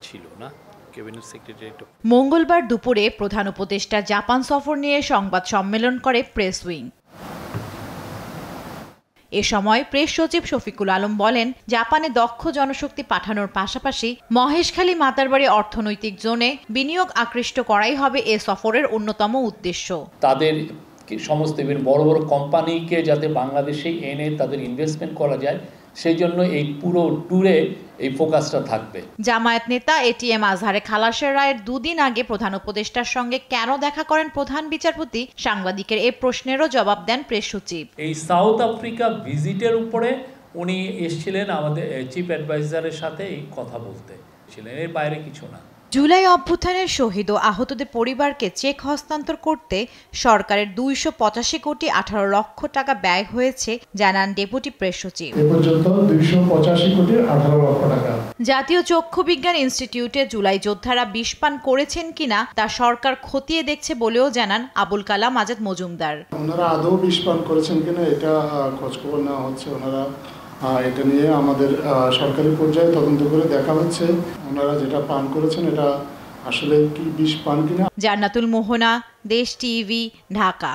ছিল না। Cabinet secretary মঙ্গলবার দুপুরে প্রধান উপদেষ্টা জাপান সফর নিয়ে সংবাদ সম্মেলন করে প্রেস উইং। এ সময় প্রেস সচিব শফিকুল আলম বলেন, জাপানে দক্ষ জনশক্তি পাঠানোর পাশাপাশি মহেশখালী মাতারবাড়ি অর্থনৈতিক জোনে বিনিয়োগ আকৃষ্ট করাই হবে এ সফরের অন্যতম উদ্দেশ্য। তাদের সমস্ত বড় বড় কোম্পানিকে যাতে বাংলাদেশে এনে তাদের ইনভেস্টমেন্ট করা যায়, সেই জন্য এই পুরো ট্যুরে এই ফোকাসটা থাকবে। জামায়াত নেতা এটিএম আজহারে খালাসের রায়ের দুদিন আগে প্রধান উপদেষ্টার সঙ্গে কেন দেখা করেন প্রধান বিচারপতি, সাংবাদিকের এই প্রশ্নেরও জবাব দেন প্রেস সচিব। এই সাউথ আফ্রিকা ভিজিটের উপরে উনি এসেছিলেন আমাদের চিফ অ্যাডভাইজারের সাথে এই কথা বলতে ছিলেন, এর বাইরে কিছু না। জুলাই অভ্যুত্থানের শহীদ ও আহতদের পরিবারকে চেক হস্তান্তর করতে সরকারের 285 কোটি 18 লক্ষ টাকা ব্যয় হয়েছে জানান ডেপুটি প্রেস সচিব। এ পর্যন্ত 285 কোটি 18 লক্ষ টাকা। জাতীয় চক্ষু বিজ্ঞান ইনস্টিটিউটে জুলাই যোদ্ধারা বিষ পান করেছেন কিনা তা সরকার খতিয়ে দেখছে বলেও জানান আবুল কালাম আজাদ মজুমদার। ওনারা আদৌ বিষ পান করেছেন কিনা এটা খোঁজখবর নেওয়া হচ্ছে। ওনারা এটা নিয়ে আমাদের সরকারি পর্যায়ে তদন্ত করে দেখা হচ্ছে ওনারা যেটা পান করেছেন এটা আসলে কি বিষ পান কিনা। জান্নাতুল মোহনা, দেশ টিভি, ঢাকা।